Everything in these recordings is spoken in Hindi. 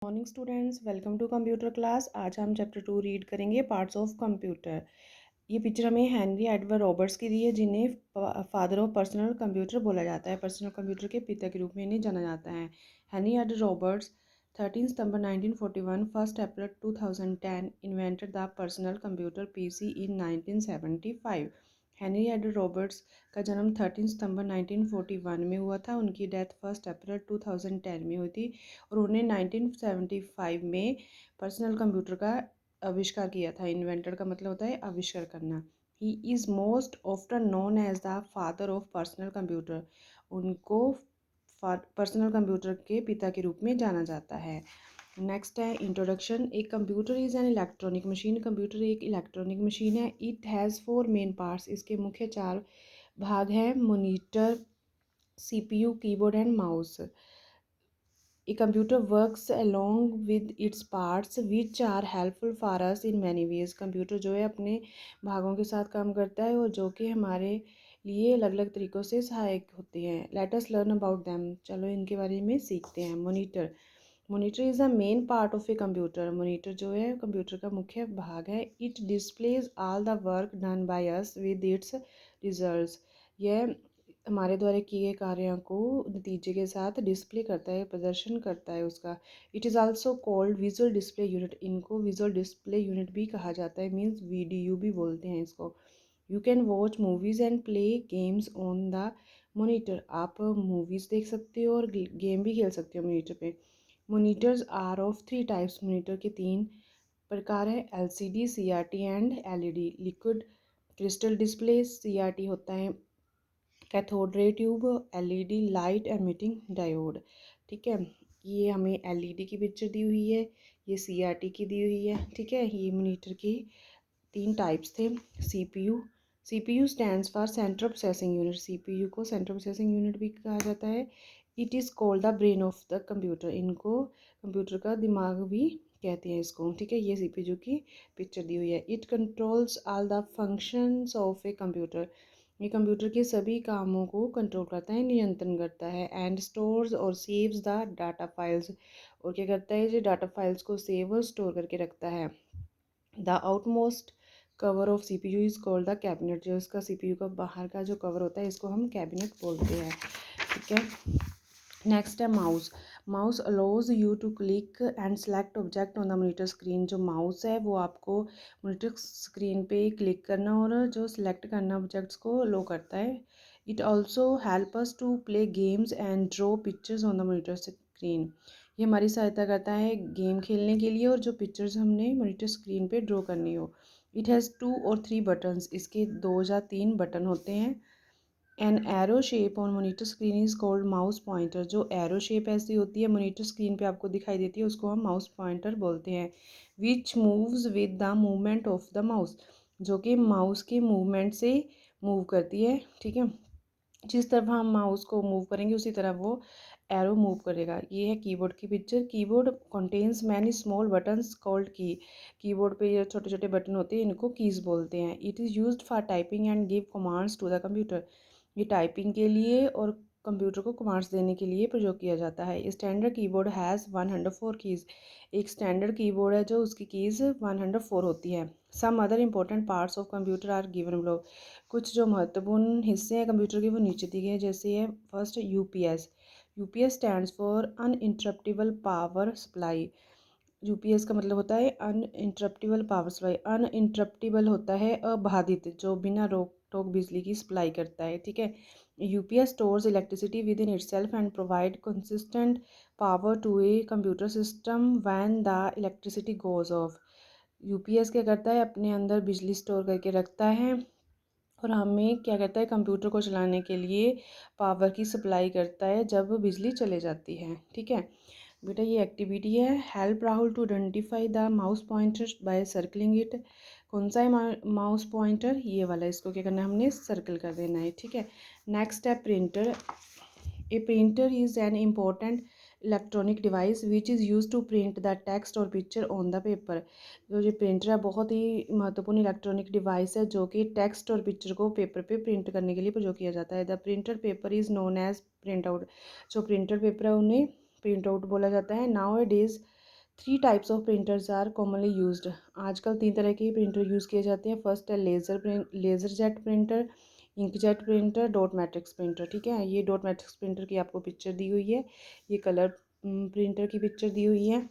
Morning students, welcome to computer class. आज हम चैप्टर 2 रीड करेंगे, पार्ट्स ऑफ कंप्यूटर। ये पिक्चर हमें हेनरी एडवर्ड रॉबर्ट्स की दी है, जिन्हें फादर ऑफ पर्सनल कंप्यूटर बोला जाता है। पर्सनल कंप्यूटर के पिता के रूप में इन्हें जाना जाता है। Henry Edward Roberts 13 September 1941 1 April 2010 invented the personal computer PC in 1975। Henry Edward Roberts का जन्म 13 सितंबर 1941 में हुआ था। उनकी डेथ 1 अप्रैल 2010 में हुई थी और उन्होंने 1975 में पर्सनल कंप्यूटर का आविष्कार किया था। इन्वेंटर का मतलब होता है आविष्कार करना। He is most often known as the father of personal computer. उनको पर्सनल कंप्यूटर के पिता के रूप में जाना जाता है। नेक्स्ट है इंट्रोडक्शन। एक computer is an electronic machine. Computer एक इलेक्ट्रॉनिक मशीन है। It has 4 main parts. इसके मुख्य 4 भाग हैं: monitor, CPU, keyboard and mouse. A computer works along with its parts which are helpful for us in many ways. Computer जो है अपने भागों के साथ काम करता है और जो कि हमारे लिए अलग अलग तरीक़ों से सहायक होते हैं। Let us learn about them. चलो इनके बारे में सीखते हैं। Monitor. Monitor is the main part of a computer. Monitor जो है कंप्यूटर का मुख्य भाग है। It displays all the work done by us with its results. यह हमारे द्वारा किए गए कार्यों को नतीजे के साथ डिस्प्ले करता है, प्रदर्शन करता है उसका। It is also called visual display unit. इनको विजुअल डिस्प्ले यूनिट भी कहा जाता है, मीन्स वीडीयू भी बोलते हैं इसको। You can watch movies and play games on the monitor. आप मूवीज़ देख सकते हो और गेम भी खेल सकते हो मोनीटर पे। Monitors are of 3 types. Monitor के 3 प्रकार है: LCD, CRT and LED। Liquid crystal display CRT होता है। Cathode ray tube, LED light emitting diode. ठीक है, ये हमें LED की पिक्चर दी हुई है, ये CRT की दी हुई है। ठीक है, ये मॉनिटर की 3 टाइप्स थे। CPU। CPU stands for central processing unit. CPU को सेंट्रल प्रोसेसिंग यूनिट भी कहा जाता है। It is called the brain of the computer. इनको कंप्यूटर का दिमाग भी कहते हैं इसको। ठीक है, ये CPU की पिक्चर दी हुई है। It controls all the functions of a computer. ये कंप्यूटर के सभी कामों को कंट्रोल करता है, नियंत्रण करता है। एंड स्टोर्स और सेव्स द डाटा फाइल्स। और क्या करता है, जो डाटा फाइल्स को सेव और स्टोर करके रखता है। The outmost cover of CPU is called the cabinet. जो इसका CPU का बाहर का जो कवर होता है, इसको हम कैबिनेट बोलते हैं। ठीक है, नेक्स्ट है mouse. Mouse allows you to click and select object on the monitor screen. जो माउस है वो आपको मॉनिटर स्क्रीन पे क्लिक करना और जो सिलेक्ट करना ऑब्जेक्ट्स को लो करता है। It also help us to play games and draw pictures on the monitor screen. ये हमारी सहायता करता है गेम खेलने के लिए और जो पिक्चर्स हमने मॉनिटर स्क्रीन पे ड्रॉ करनी हो। इट हैज़ 2 और 3 बटन्स। इसके 2 या 3 बटन होते हैं। An arrow shape on monitor screen is called mouse pointer. जो एरो शेप ऐसी होती है मोनीटर स्क्रीन पे आपको दिखाई देती है, उसको हम माउस पॉइंटर बोलते हैं। विच moves with the movement of the mouse. जो कि माउस के मूवमेंट से मूव करती है। ठीक है, जिस तरफ हम माउस को मूव करेंगे उसी तरह वो एरो मूव करेगा। ये है कीबोर्ड की picture. Keyboard contains many small buttons called की। कीबोर्ड पे ये छोटे छोटे बटन होते हैं, इनको कीज़ बोलते हैं। It is used for typing and give commands to the computer. ये टाइपिंग के लिए और कंप्यूटर को कमांड्स देने के लिए प्रयोग किया जाता है। Standard keyboard has 104 keys. एक स्टैंडर्ड कीबोर्ड है जो उसकी कीज़ 104 होती है। Some other important parts of computer are given below. कुछ जो महत्वपूर्ण हिस्से हैं कंप्यूटर के वो नीचे दिए गए हैं, जैसे है first UPS। UPS stands for uninterruptible power supply. UPS का मतलब होता है अनइंटरप्टिबल पावर सप्लाई। अनइंटरप्टिबल होता है अबाधित, जो बिना रोक टोक बिजली की सप्लाई करता है। ठीक है, UPS stores electricity within itself and provide consistent power to a computer system when the electricity goes off. UPS क्या करता है, अपने अंदर बिजली स्टोर करके रखता है और हमें क्या करता है, कंप्यूटर को चलाने के लिए पावर की सप्लाई करता है जब बिजली चले जाती है। ठीक है बेटा, ये एक्टिविटी है। Help Rahul to identify the mouse pointer by circling it. कौन सा है माउस पॉइंटर, ये वाला। इसको क्या करना है, हमने सर्कल कर देना है। ठीक है, नेक्स्ट है printer. A printer is an important electronic device which is use to print the text और पिक्चर ऑन द पेपर। जो ये प्रिंटर है बहुत ही महत्वपूर्ण इलेक्ट्रॉनिक डिवाइस है जो कि टेक्स्ट और पिक्चर को पेपर पे प्रिंट करने के लिए प्रयोग किया जाता है। The printer paper is known as print out. जो प्रिंटर पेपर है उन्हें प्रिंट आउट बोला जाता है। Now it is 3 types of printers are commonly used. आजकल 3 तरह के प्रिंटर यूज़ किए जाते हैं। फर्स्ट है laser jet printer, inkjet printer, dot matrix printer. ठीक है, ये डॉट मैट्रिक्स प्रिंटर की आपको पिक्चर दी हुई है, ये कलर प्रिंटर की पिक्चर दी हुई है।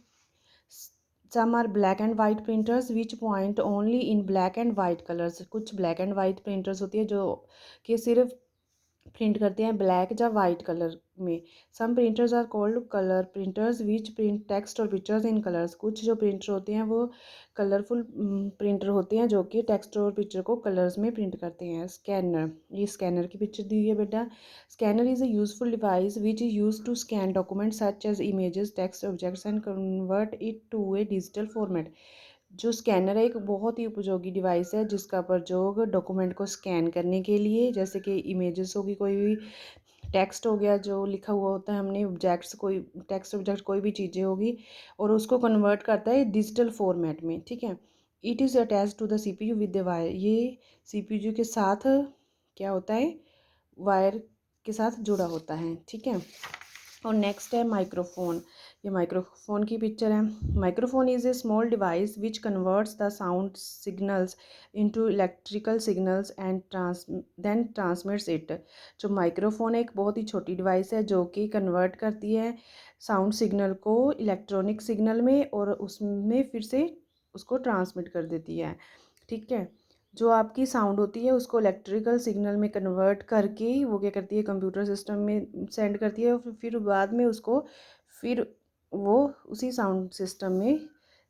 Some are black and white printers which point only in black and white colours. कुछ ब्लैक एंड वाइट प्रिंटर्स होती है जो कि सिर्फ प्रिंट करते हैं ब्लैक या वाइट कलर में। Some printers are called colour printers which print text और पिक्चर्स इन कलर्स। कुछ जो प्रिंटर होते हैं वो कलरफुल प्रिंटर होते हैं जो कि टेक्स्ट और पिक्चर को कलर्स में प्रिंट करते हैं। स्कैनर, ये स्कैनर की पिक्चर दी हुई है बेटा। Scanner is a useful device which is use to scan document such as images, text, objects and convert it to a digital format. जो स्कैनर है एक बहुत ही उपयोगी डिवाइस है जिसका प्रयोग डॉक्यूमेंट को स्कैन करने के लिए, जैसे कि इमेजेस होगी, कोई भी टेक्स्ट हो गया जो लिखा हुआ होता है हमने, ऑब्जेक्ट्स कोई टेक्स्ट ऑब्जेक्ट कोई भी चीज़ें होगी, और उसको कन्वर्ट करता है डिजिटल फॉर्मेट में। ठीक है, it is attach to the CPU with the wire. ये CPU के साथ क्या होता है, वायर के साथ जुड़ा होता है। ठीक है, और नेक्स्ट है माइक्रोफोन। ये माइक्रोफोन की पिक्चर है। Microphone is a small device which converts the sound signals into electrical signals and then transmits it. जो माइक्रोफोन एक बहुत ही छोटी डिवाइस है जो कि कन्वर्ट करती है साउंड सिग्नल को इलेक्ट्रॉनिक सिग्नल में और उसमें फिर से उसको ट्रांसमिट कर देती है। ठीक है, जो आपकी साउंड होती है उसको इलेक्ट्रिकल सिग्नल में कन्वर्ट करके वो क्या करती है, कंप्यूटर सिस्टम में सेंड करती है, और फिर बाद में उसको फिर वो उसी साउंड सिस्टम में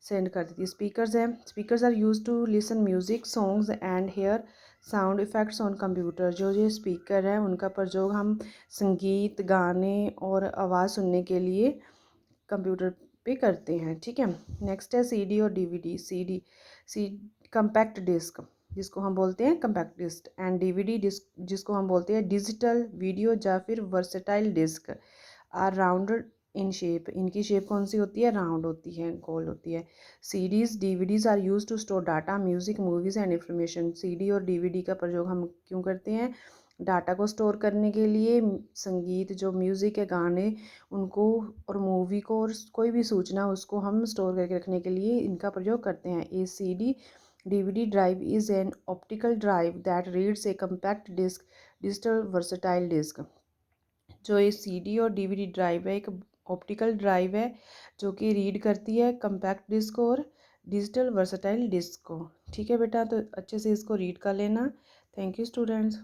सेंड कर देती है। स्पीकर्स हैं, speakers are use to listen music, songs and hear sound effects on computer. जो ये स्पीकर है उनका प्रयोग हम संगीत, गाने और आवाज़ सुनने के लिए कंप्यूटर पे करते हैं। ठीक है, नेक्स्ट है CD और DVD। सी कंपैक्ट डिस्क जिसको हम बोलते हैं compact disc, and DVD disc जिसको हम बोलते हैं डिजिटल वीडियो या फिर versatile disc, are rounded in shape. इनकी शेप कौन सी होती है, राउंड होती है, गोल होती है। CDs DVDs are use to store data, music, movies and information. CD और DVD का प्रयोग हम क्यों करते हैं, डाटा को स्टोर करने के लिए, संगीत जो म्यूज़िक है, गाने उनको, और मूवी को, और कोई भी सूचना उसको हम स्टोर करके रखने के लिए इनका प्रयोग करते हैं। A CD DVD drive is an optical drive that reads a compact disc, digital versatile disc. जो ये CD और DVD ड्राइव है एक ऑप्टिकल ड्राइव है जो कि रीड करती है कंपैक्ट डिस्क और डिजिटल वर्सेटाइल डिस्क को। ठीक है बेटा, तो अच्छे से इसको रीड कर लेना। Thank you students.